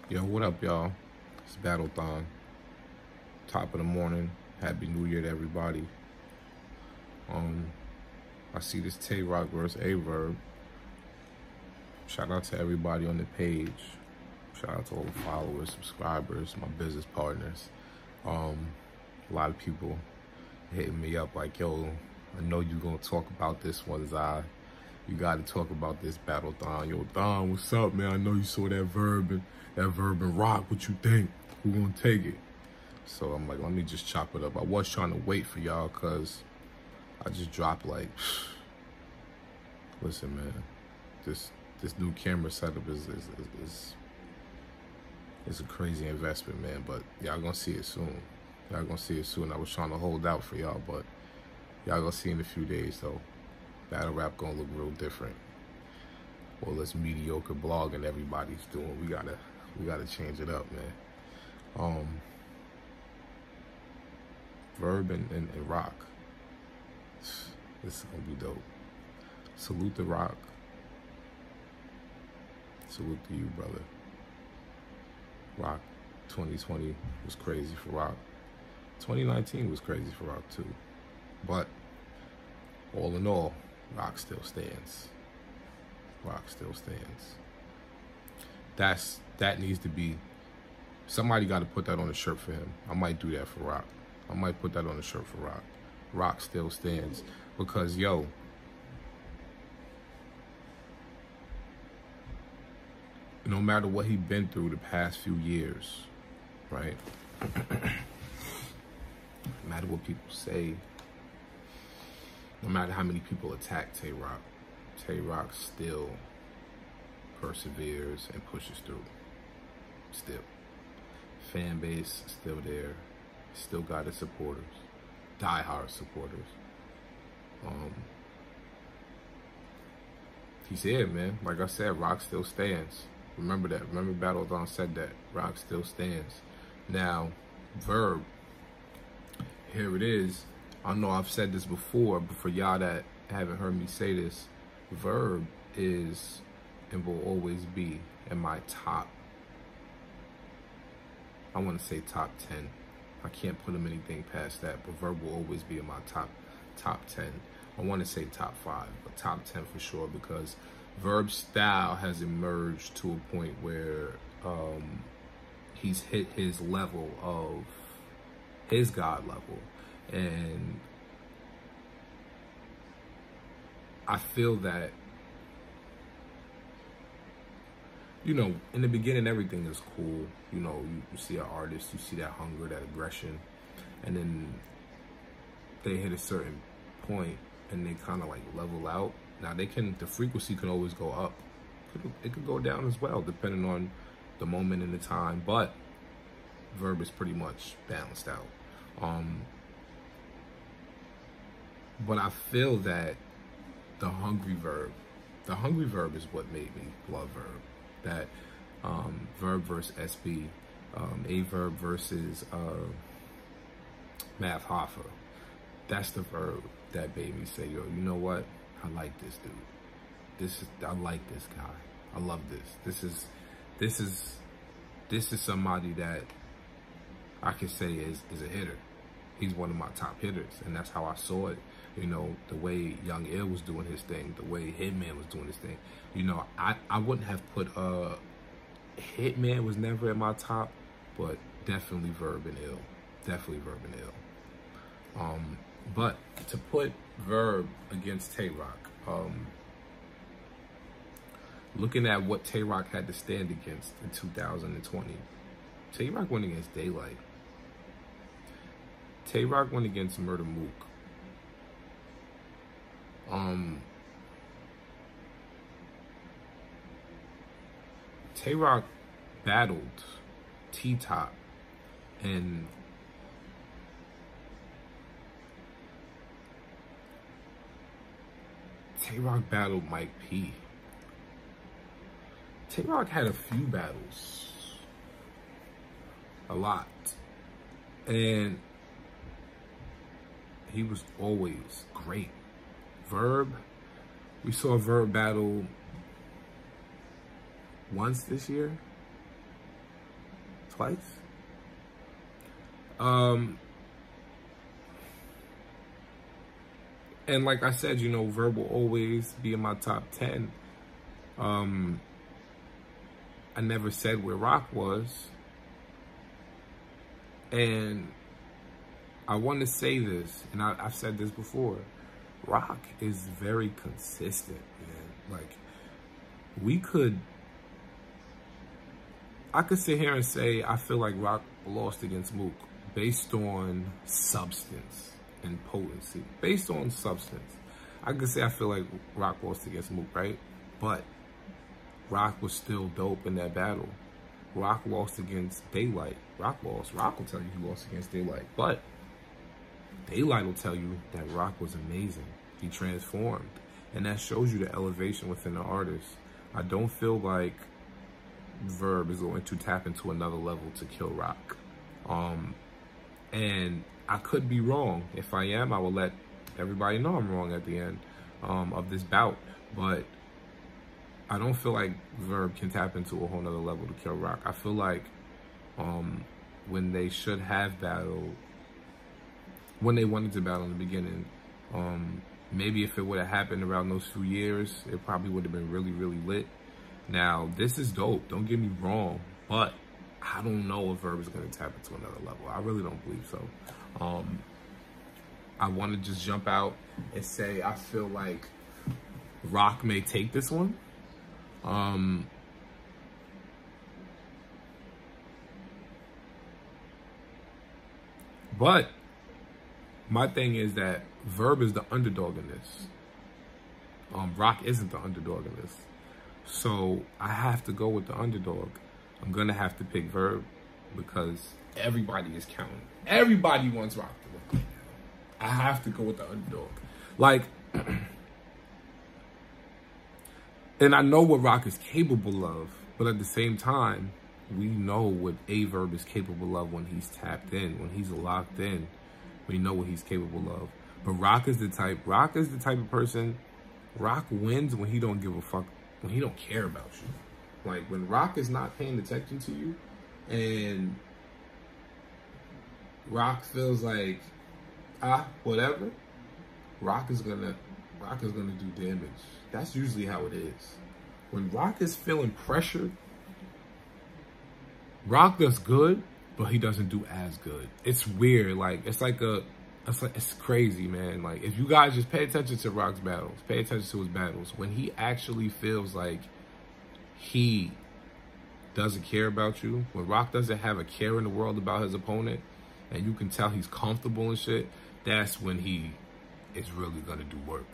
Yo, what up, y'all? It's Battle Thon. Top of the morning. Happy New Year to everybody. I see this Tay Roc versus Aye Verb. Shout out to everybody on the page. Shout out to all the followers, subscribers, my business partners. A lot of people hitting me up like, yo, I know you gonna talk about this one, Zai. You gotta talk about this battle, Thon. Yo, Thon, what's up, man? I know you saw that Verb and Roc. What you think? Who gonna take it? So I'm like, let me just chop it up. I was trying to wait for y'all because I just dropped like, listen, man, this new camera setup is a crazy investment, man. But y'all gonna see it soon. Y'all gonna see it soon. I was trying to hold out for y'all, but y'all gonna see in a few days though. Battle rap gonna look real different. Well, this mediocre blogging everybody's doing, we gotta change it up, man. Verb and Roc. This is gonna be dope. Salute to Roc. Salute to you, brother. Roc, 2020 was crazy for Roc. 2019 was crazy for Roc too. But all in all, Roc still stands. Roc still stands. That needs to be, somebody got to put that on a shirt for him. I might do that for Roc. I might put that on a shirt for Roc. Roc still stands because, yo, no matter what he been through the past few years, right? No matter what people say, no matter how many people attack Tay Roc still perseveres and pushes through. Still. Fan base still there. Still got his supporters. Die-hard supporters. He's here, man. Like I said, Roc still stands. Remember that. Remember Battle Thon said that. Roc still stands. Now, Verb, here it is. I know I've said this before, but for y'all that haven't heard me say this, Verb is and will always be in my top, I want to say top 10. I can't put him anything past that, but Verb will always be in my top 10. I want to say top 5, but top 10 for sure, because Verb's style has emerged to a point where he's hit his level of his God level. And I feel that, you know, in the beginning, everything is cool. You know, you see an artist, you see that hunger, that aggression, and then they hit a certain point and they kind of like level out. Now the frequency can always go up. It could go down as well, depending on the moment and the time, but Verb is pretty much balanced out. But I feel that the hungry Verb is what made me love Verb. That Verb versus SB, Aye Verb versus Math Hoffa. That's the Verb that made me say, yo, you know what? I like this dude. I like this guy. I love this. This is somebody that I can say is a hitter. He's one of my top hitters, and that's how I saw it. You know, the way Young Ill was doing his thing, the way Hitman was doing his thing. You know, I wouldn't have put Hitman was never at my top, but definitely Verb and Ill. Definitely Verb and Ill. But to put Verb against Tay Roc, looking at what Tay Roc had to stand against in 2020, Tay Roc went against Daylight. Tay Roc went against Murder Mook. Tay Roc battled T-Top and Tay Roc battled Mike P. Tay Roc had a few battles. A lot. And he was always great. Verb, we saw Verb battle once this year. twice. And like I said, you know, Verb will always be in my top 10. I never said where Roc was. And I want to say this, and I've said this before. Roc is very consistent, man. Like, I could sit here and say I feel like Roc lost against Mook based on substance and potency. Based on substance, I could say I feel like Roc lost against Mook, right? But Roc was still dope in that battle. Roc lost against Daylight. Roc lost. Roc will tell you he lost against Daylight. But Daylight will tell you that Roc was amazing. He transformed. And that shows you the elevation within the artist. I don't feel like Verb is going to tap into another level to kill Roc. And I could be wrong. If I am, I will let everybody know I'm wrong at the end of this bout. But I don't feel like Verb can tap into a whole nother level to kill Roc. I feel like when they should have battled, when they wanted to battle in the beginning, maybe if it would have happened around those few years, it probably would have been really, really lit. Now, this is dope. Don't get me wrong. But I don't know if Verb is going to tap into another level. I really don't believe so. I want to just jump out and say I feel like Roc may take this one. But my thing is that Verb is the underdog in this. Roc isn't the underdog in this. So I have to go with the underdog. I'm going to have to pick Verb because everybody is counting. Everybody wants Roc to win. I have to go with the underdog. Like, and I know what Roc is capable of, but at the same time, we know what Aye Verb is capable of when he's tapped in, when he's locked in. We know what he's capable of. But Roc is the type of person, Roc wins when he don't give a fuck, when he don't care about you. Like, when Roc is not paying attention to you, and Roc feels like, whatever, Roc is gonna do damage. That's usually how it is. When Roc is feeling pressured, Roc does good, but he doesn't do as good. It's weird. Like, it's crazy, man. Like, if you guys just pay attention to Roc's battles, pay attention to his battles, when he actually feels like he doesn't care about you, when Roc doesn't have a care in the world about his opponent, and you can tell he's comfortable and shit, that's when he is really gonna do work.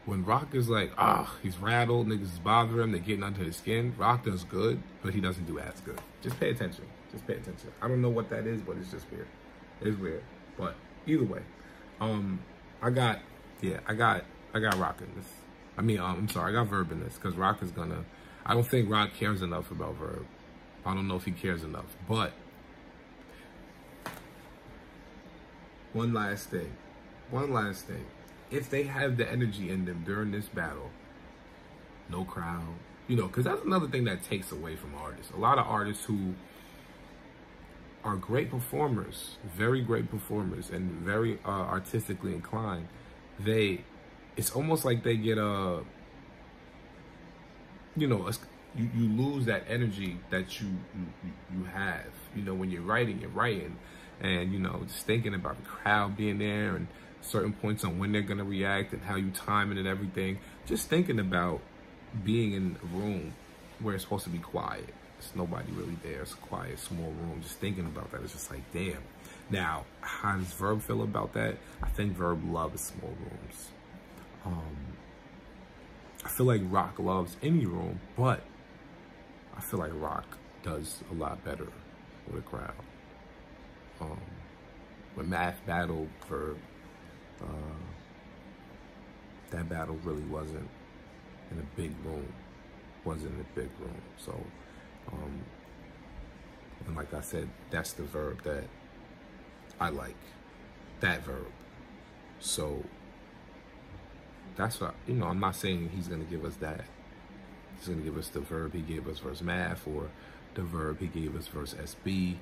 When Roc is like, he's rattled, niggas is bothering him, they're getting under his skin, Roc does good, but he doesn't do as good. Just pay attention. Just pay attention. I don't know what that is, but it's just weird. It's weird. But either way, I got Roc in this. I mean, I'm sorry, I got Verb in this, because Roc is gonna, I don't think Roc cares enough about Verb. I don't know if he cares enough, but one last thing. If they have the energy in them during this battle, no crowd, you know, because that's another thing that takes away from artists. A lot of artists who are great performers, very great performers, and very artistically inclined, it's almost like they get you know, you lose that energy that you have. You know, when you're writing, and, you know, just thinking about the crowd being there and certain points on when they're going to react and how you time it and everything. Just thinking about being in a room where it's supposed to be quiet. There's nobody really there. It's a quiet, small room. Just thinking about that, it's just like, damn. Now, how does Verb feel about that? I think Verb loves small rooms. I feel like Roc loves any room, but I feel like Roc does a lot better with a crowd. When Math battled Verb, that battle really wasn't in a big room. So, and like I said, that's the Verb that I like. That Verb. So, that's what, you know, I'm not saying he's going to give us that. He's going to give us the Verb he gave us versus Math, or the Verb he gave us versus SB.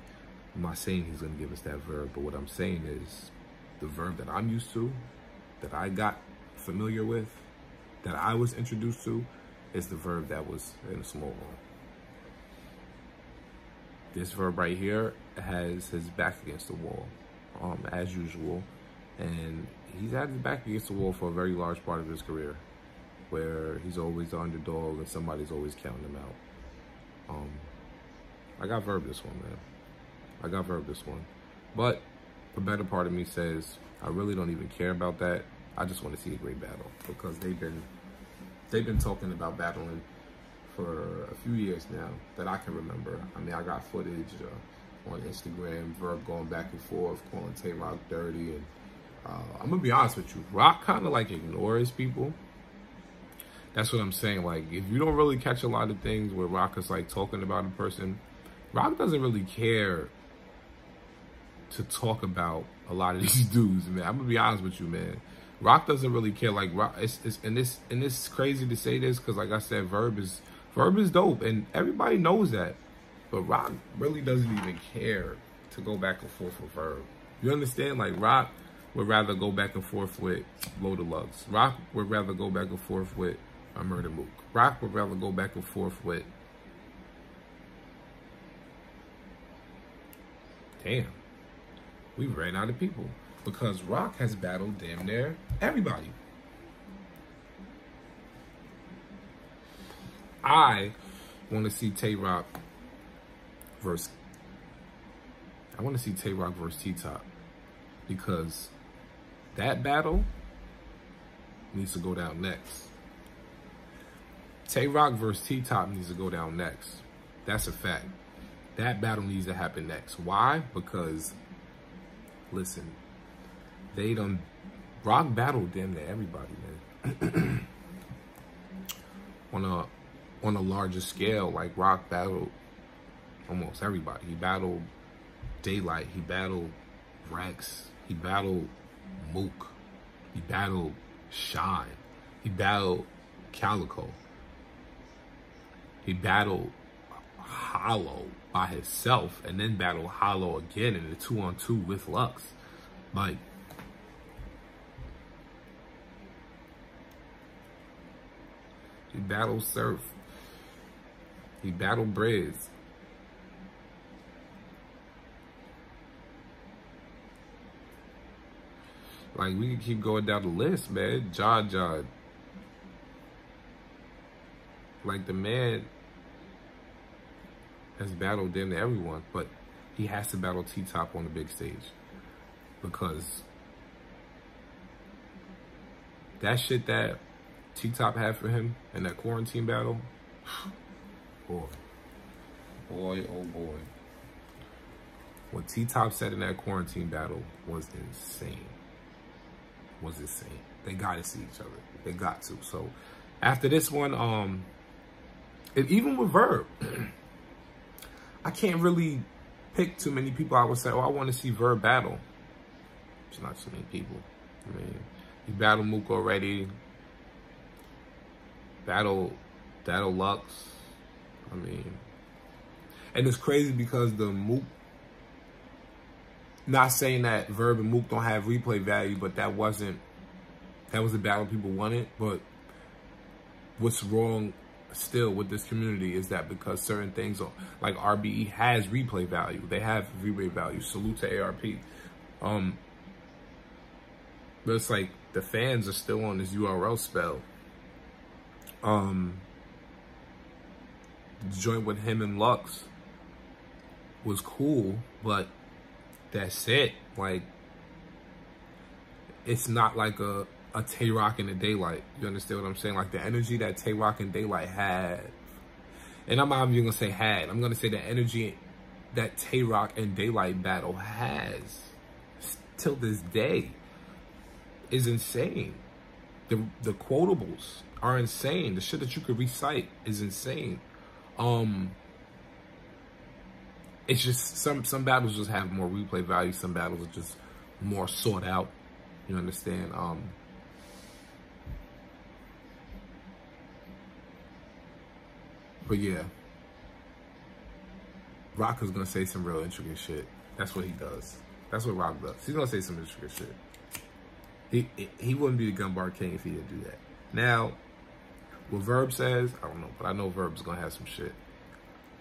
I'm not saying he's gonna give us that verb, but what I'm saying is the verb that I'm used to, that I got familiar with, that I was introduced to, is the verb that was in the small room. This verb right here has his back against the wall, as usual. And he's had his back against the wall for a very large part of his career, where he's always the underdog and somebody's always counting him out. I got verb this one, man. I got verb this one. But the better part of me says, I really don't even care about that. I just want to see a great battle, because they've been talking about battling for a few years now that I can remember. I mean, I got footage on Instagram, Verb going back and forth, calling Tay Roc dirty. And I'm gonna be honest with you, Roc kind of like ignores people. That's what I'm saying. Like, if you don't really catch a lot of things where Roc is like talking about a person, Roc doesn't really care to talk about a lot of these dudes, man. I'm gonna be honest with you, man. Roc doesn't really care. Like, Roc, and it's crazy to say this, because like I said, Verb is dope, and everybody knows that. But Roc really doesn't even care to go back and forth with Verb. You understand? Like, Roc would rather go back and forth with Load of Lux. Roc would rather go back and forth with a Murder Mook. Roc would rather go back and forth with... Damn. We ran out of people. Because Roc has battled damn near everybody. I want to see Tay Roc versus... I want to see Tay Roc versus T-Top. Because that battle needs to go down next. Tay Roc versus T-Top needs to go down next. That's a fact. That battle needs to happen next. Why? Because, listen, they done... Roc battled damn near everybody, man. On a larger scale, like, Roc battled almost everybody. He battled Daylight. He battled Rex. He battled Mook. He battled Shine. He battled Calico. He battled Hollow by himself, and then battled Hollow again in the 2-on-2 with Lux. Like, he battled Surf. He battled Briz. Like, we can keep going down the list, man. John. Like, the man has battled damn near everyone, but he has to battle T-Top on the big stage. Because that shit that T-Top had for him in that quarantine battle, boy, oh boy. What T-Top said in that quarantine battle was insane. They gotta see each other. They got to. So after this one, and even with Verb, I can't really pick too many people I would say, oh, I want to see Verb battle. It's not too many people. I mean, he battled Mook already. Battle Lux. I mean, and it's crazy because the Mook, not saying that Verb and Mook don't have replay value, but that was a battle people wanted. But what's wrong still with this community is that because certain things are, like RBE has replay value. They have replay value. Salute to ARP. But it's like the fans are still on this URL spell. The joint with him and Lux was cool, but that's it. Like, it's not like a Tay Roc and a Daylight. You understand what I'm saying? Like, the energy that Tay Roc and Daylight had, and I'm not even gonna say had, I'm gonna say the energy that Tay Roc and Daylight battle has till this day is insane. The quotables are insane. The shit that you could recite is insane. It's just some battles just have more replay value. Some battles are just more sought out. You understand? But yeah, Roc is gonna say some real intricate shit. That's what he does. That's what Roc does. He's gonna say some intricate shit. He wouldn't be the gun bar king if he didn't do that. Now, what Verb says, I don't know, but I know Verb's gonna have some shit.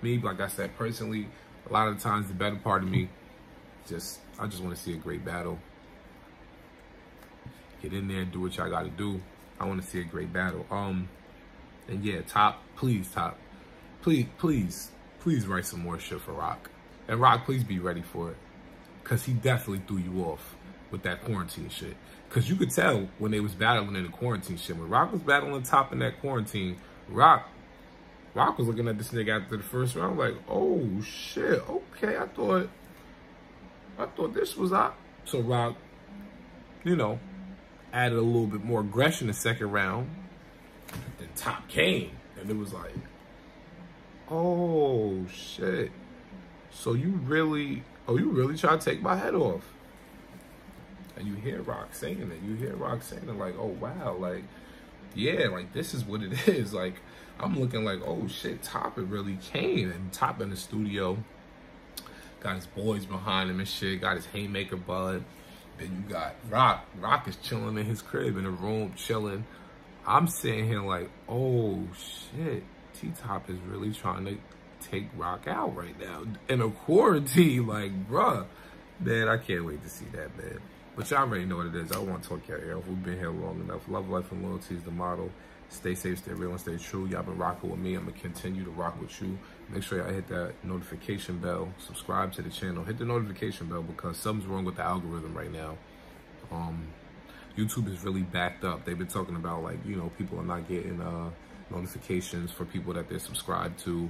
Me, like I said, personally, a lot of the times the better part of me, I just want to see a great battle. Get in there and do what y'all gotta do. I want to see a great battle. And yeah, Top, please write some more shit for Roc. And Roc, please be ready for it. Cause he definitely threw you off with that quarantine shit. Cause you could tell when they was battling in the quarantine shit. When Roc was battling Top in that quarantine, Roc was looking at this nigga after the first round like, oh shit, okay, I thought this was up. So Roc, you know, added a little bit more aggression the second round. Then Top came, and it was like, oh shit. So you really try to take my head off. And you hear Roc saying it. You hear Roc saying it like, oh wow, like, yeah, like this is what it is. Like, I'm looking like, oh shit, Top, it really came. And Top in the studio, got his boys behind him and shit, got his haymaker bud. Then you got Roc. Roc is chilling in his crib in the room, chilling. I'm sitting here like, oh shit, T-Top is really trying to take Roc out right now in a quarantine. Like, bruh, man, I can't wait to see that, man. But y'all already know what it is. I want to talk your ear off. We've been here long enough. Love, life, and loyalty is the motto. Stay safe, stay real, and stay true. Y'all been rocking with me. I'm going to continue to rock with you. Make sure y'all hit that notification bell. Subscribe to the channel. Hit the notification bell because something's wrong with the algorithm right now. YouTube is really backed up. They've been talking about, like, you know, people are not getting notifications for people that they're subscribed to.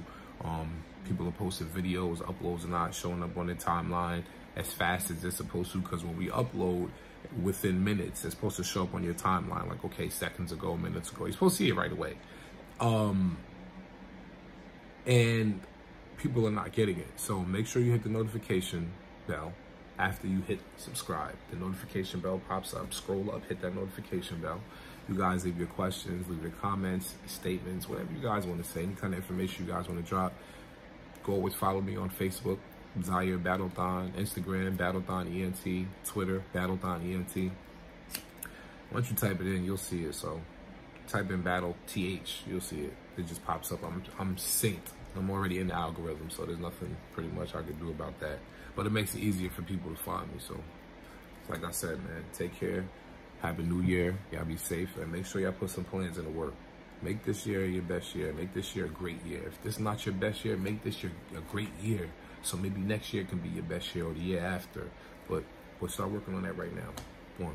People are posting videos, uploads are not showing up on their timeline as fast as they're supposed to, because when we upload within minutes, it's supposed to show up on your timeline like, okay, seconds ago, minutes ago. You're supposed to see it right away. And people are not getting it. So make sure you hit the notification bell after you hit subscribe. The notification bell pops up. Scroll up, hit that notification bell. You guys leave your questions, leave your comments, statements, whatever you guys want to say, any kind of information you guys want to drop. Go always follow me on Facebook, Zaire Battlethon, Instagram, Battlethon ENT, Twitter, Battlethon ENT. Once you type it in, you'll see it. So type in Battle TH, you'll see it. It just pops up. I'm synced. I'm already in the algorithm, so there's nothing pretty much I can do about that. But it makes it easier for people to find me. So like I said, man, take care. Happy New Year. Y'all be safe, and make sure y'all put some plans into work. Make this year your best year. Make this year a great year. If this is not your best year, make this year a great year. So maybe next year can be your best year or the year after. But we'll start working on that right now. One.